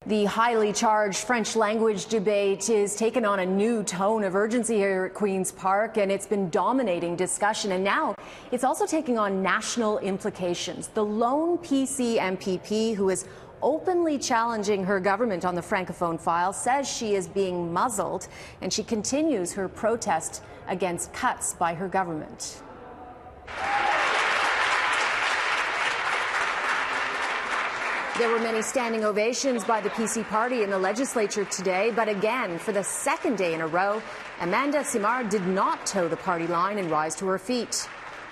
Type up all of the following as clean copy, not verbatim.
The highly charged French language debate is taken on a new tone of urgency here at Queen's Park, and it's been dominating discussion. And now it's also taking on national implications. The lone PC MPP, who is openly challenging her government on the Francophone file, says she is being muzzled, and she continues her protest against cuts by her government. There were many standing ovations by the PC party in the legislature today, but again, for the second day in a row, Amanda Simard did not toe the party line and rise to her feet.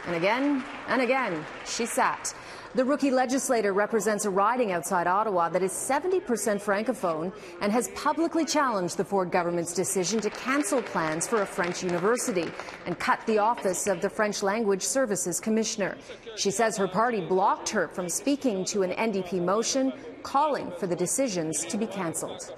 And again, she sat. The rookie legislator represents a riding outside Ottawa that is 70% Francophone and has publicly challenged the Ford government's decision to cancel plans for a French university and cut the office of the French Language Services Commissioner. She says her party blocked her from speaking to an NDP motion calling for the decisions to be cancelled.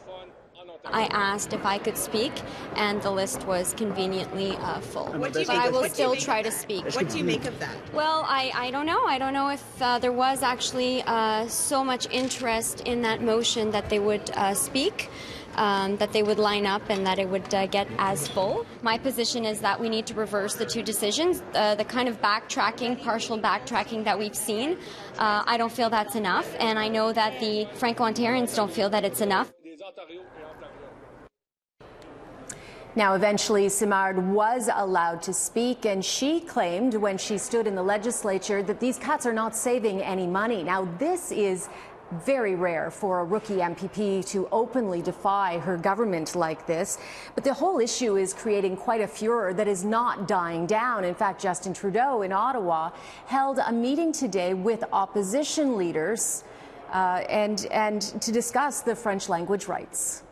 I asked if I could speak, and the list was conveniently full. But I will still try to speak. What do you make of that? Well, I don't know. I don't know if there was actually so much interest in that motion that they would speak, that they would line up, and that it would get as full. My position is that we need to reverse the two decisions. The kind of backtracking, partial backtracking that we've seen, I don't feel that's enough, and I know that the Franco-Ontarians don't feel that it's enough. Now, eventually, Simard was allowed to speak, and she claimed when she stood in the legislature that these cuts are not saving any money. Now, this is very rare for a rookie MPP to openly defy her government like this. But the whole issue is creating quite a furor that is not dying down. In fact, Justin Trudeau in Ottawa held a meeting today with opposition leaders and to discuss the French language rights.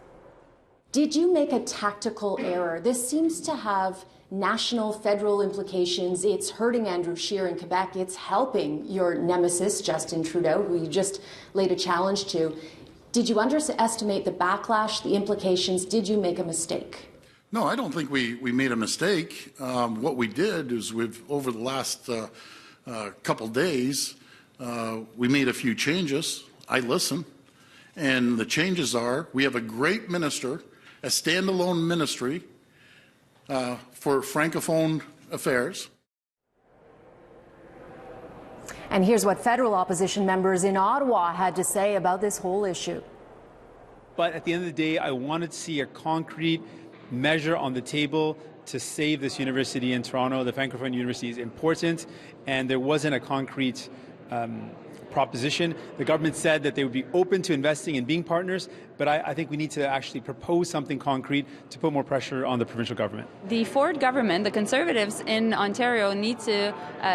Did you make a tactical error? This seems to have national, federal implications. It's hurting Andrew Scheer in Quebec. It's helping your nemesis, Justin Trudeau, who you just laid a challenge to. Did you underestimate the backlash, the implications? Did you make a mistake? No, I don't think we made a mistake. What we did is over the last couple days, we made a few changes. I listened. And the changes are, we have a great minister, a standalone ministry for Francophone affairs. And here's what federal opposition members in Ottawa had to say about this whole issue. But at the end of the day, I wanted to see a concrete measure on the table to save this university in Toronto. The Francophone University is important, and there wasn't a concrete proposition. The government said that they would be open to investing and being partners, but I think we need to actually propose something concrete to put more pressure on the provincial government. The Ford government, the Conservatives in Ontario, need to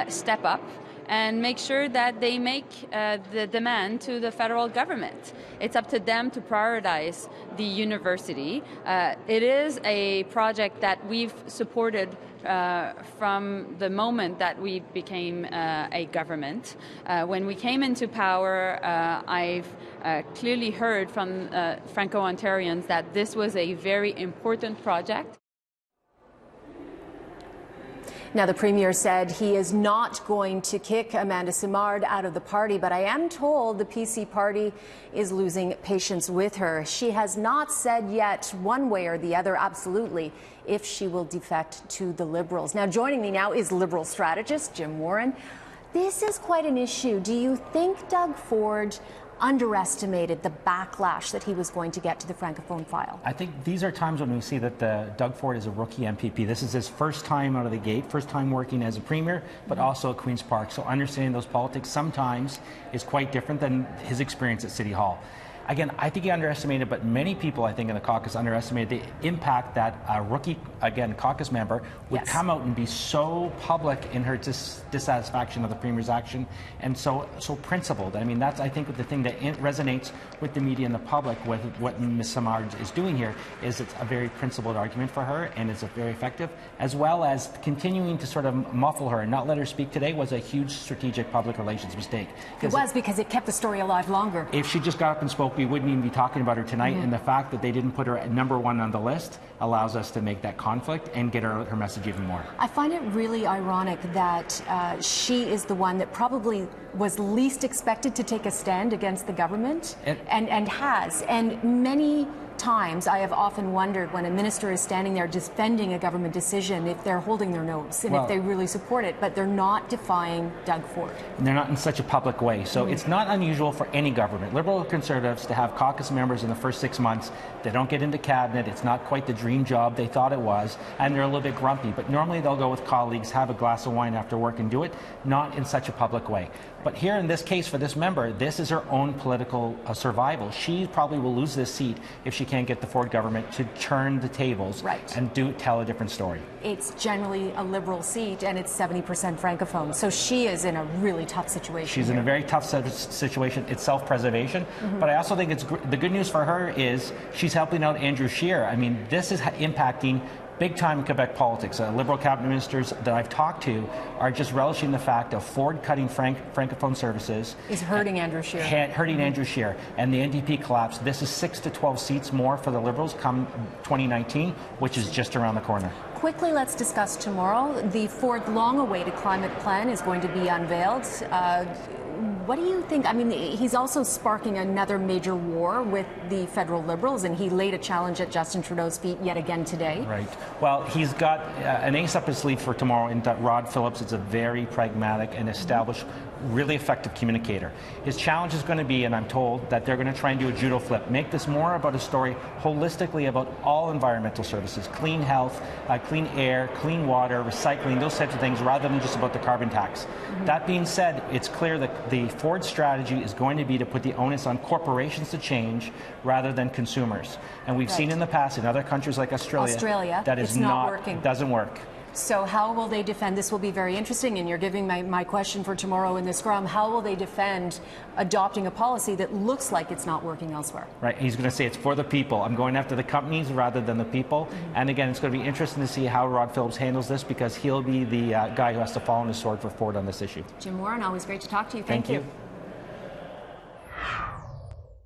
step up and make sure that they make the demand to the federal government. It's up to them to prioritize the university. It is a project that we've supported from the moment that we became a government. When we came into power, I've clearly heard from Franco-Ontarians that this was a very important project. Now, the Premier said he is not going to kick Amanda Simard out of the party, but I am told the PC party is losing patience with her. She has not said yet one way or the other, absolutely, if she will defect to the Liberals. Now, joining me now is Liberal strategist Jim Warren. This is quite an issue. Do you think Doug Ford underestimated the backlash that he was going to get to the Francophone file? I think these are times when we see that Doug Ford is a rookie MPP. This is his first time out of the gate, first time working as a premier, but also at Queen's Park. So understanding those politics sometimes is quite different than his experience at City Hall. Again, I think he underestimated, but many people, I think, in the caucus underestimated the impact that a rookie, again, caucus member would come out and be so public in her dissatisfaction of the Premier's action and so principled. I mean, that's, I think, the thing that resonates with the media and the public with what Ms. Simard is doing here is it's a very principled argument for her, and it's very effective, as well as continuing to sort of muffle her and not let her speak today was a huge strategic public relations mistake. It was, because it kept the story alive longer. If she just got up and spoke we wouldn't even be talking about her tonight. And the fact that they didn't put her at #1 on the list allows us to make that conflict and get her message even more. I find it really ironic that she is the one that probably was least expected to take a stand against the government and has. And many times I have often wondered when a minister is standing there defending a government decision if they're holding their nose and if they really support it, but they're not defying Doug Ford. And they're not in such a public way. So it's not unusual for any government, Liberal or Conservatives, to have caucus members in the first 6 months. They don't get into cabinet. It's not quite the dream job they thought it was, and they're a little bit grumpy. But normally they'll go with colleagues, have a glass of wine after work and do it, not in such a public way. But here in this case for this member, this is her own political survival. She probably will lose this seat if she can't get the Ford government to turn the tables and tell a different story. It's generally a Liberal seat, and it's 70% Francophone. So she is in a really tough situation. She's in a very tough situation. It's self-preservation. But I also think the good news for her is she's helping out Andrew Scheer. I mean, this is impacting big time in Quebec politics. Liberal cabinet ministers that I've talked to are just relishing the fact of Ford cutting Francophone services. Is hurting Andrew Scheer. Hurting Andrew Scheer. And the NDP collapse. This is 6 to 12 seats more for the Liberals come 2019, which is just around the corner. Quickly, let's discuss tomorrow. The Ford long-awaited climate plan is going to be unveiled. What do you think? I mean, he's also sparking another major war with the federal Liberals, and he laid a challenge at Justin Trudeau's feet yet again today. Right. Well, he's got an ace up his sleeve for tomorrow in that Rod Phillips is a very pragmatic and established, really effective communicator. His challenge is going to be, and I'm told, that they're going to try and do a judo flip, make this more about a story holistically about all environmental services, clean health, clean air, clean water, recycling, those types of things, rather than just about the carbon tax. That being said, it's clear that the Ford strategy is going to be to put the onus on corporations to change rather than consumers. And we've seen in the past in other countries like Australia that is not working. Doesn't work. So how will they defend? This will be very interesting, and you're giving my question for tomorrow in the scrum. How will they defend adopting a policy that looks like it's not working elsewhere? Right. He's going to say it's for the people. I'm going after the companies rather than the people. And again, it's going to be interesting to see how Rod Phillips handles this, because he'll be the guy who has to fall on his sword for Ford on this issue. Jim Warren, always great to talk to you. Thank you.